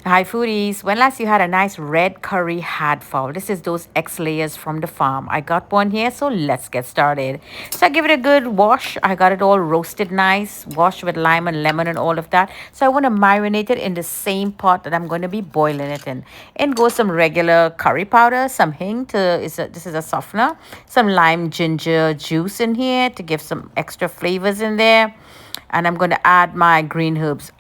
Hi foodies, when last you had a nice red curry hadful? This is those X layers from the farm. I got one here, so let's get started. So I give it a good wash. I got it all roasted nice, washed with lime and lemon and all of that. So I want to marinate it in the same pot that I'm going to be boiling it in. In goes some regular curry powder, some hing this is a softener, some lime ginger juice in here to give some extra flavors in there. And I'm going to add my green herbs,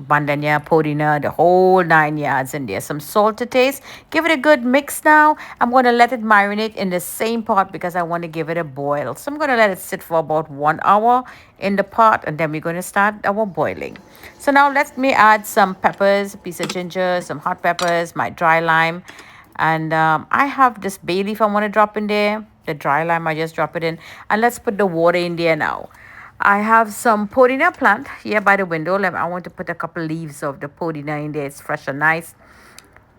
bandanya, podina, the whole 9 yards in there. Some salt to taste. Give it a good mix now. I'm going to let it marinate in the same pot because I want to give it a boil. So I'm going to let it sit for about 1 hour in the pot and then we're going to start our boiling. So now let me add some peppers, a piece of ginger, some hot peppers, my dry lime. And I have this bay leaf I want to drop in there. The dry lime, I just drop it in. And let's put the water in there now. I have some podina plant here by the window. I want to put a couple leaves of the podina in there. It's fresh and nice.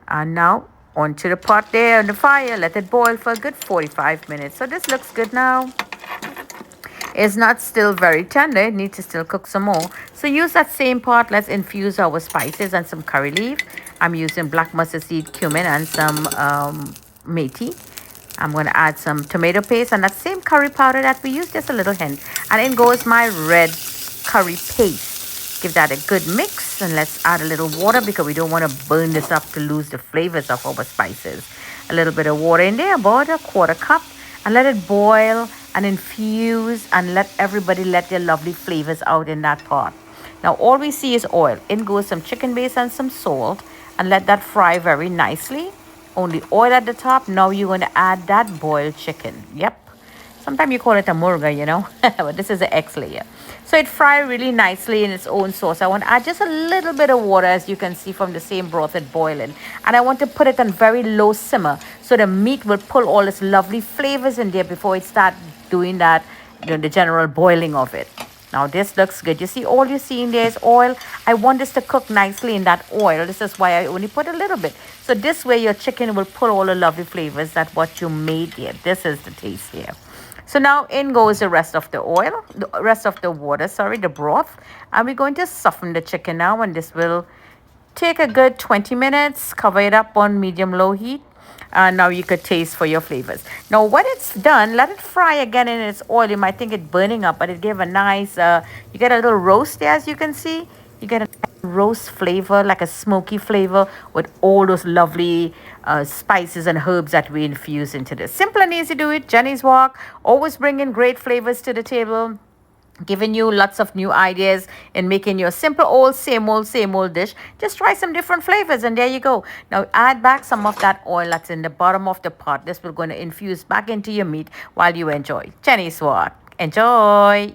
And now onto the pot there on the fire. Let it boil for a good 45 minutes. So this looks good now. It's not still very tender. It needs to still cook some more. So use that same pot. Let's infuse our spices and some curry leaf. I'm using black mustard seed, cumin, and some methi. I'm going to add some tomato paste and that same curry powder that we used, just a little hint. And in goes my red curry paste. Give that a good mix and let's add a little water because we don't want to burn this up to lose the flavors of our spices. A little bit of water in there, about a quarter cup, and let it boil and infuse and let everybody let their lovely flavors out in that pot. Now all we see is oil. In goes some chicken base and some salt and let that fry very nicely. Only oil at the top. Now you're going to add that boiled chicken. Yep. Sometimes you call it a murga, but this is an X layer. So it fried really nicely in its own sauce. I want to add just a little bit of water, as you can see from the same broth it boiling. And I want to put it on very low simmer so the meat will pull all its lovely flavors in there before it start doing that, the general boiling of it. Now this looks good. You see, all you see in there is oil. I want this to cook nicely in that oil. This is why I only put a little bit. So this way your chicken will pull all the lovely flavors that what you made here. This is the taste here. So now in goes the rest of the oil, the rest of the water, the broth. And we're going to soften the chicken now, and this will take a good 20 minutes. Cover it up on medium-low heat. Now you could taste for your flavors. Now when it's done, let it fry again in its oil. You might think it burning up, but it gave a nice, you get a little roast there, as you can see. You get a roast flavor, like a smoky flavor with all those lovely spices and herbs that we infuse into this. Simple and easy to do it. Jenny's Walk, always bringing great flavors to the table, giving you lots of new ideas in making your simple old same old dish. Just try some different flavors and there you go. Now add back some of that oil that's in the bottom of the pot. This will going to infuse back into your meat while you enjoy. Jenny's Walk. Enjoy.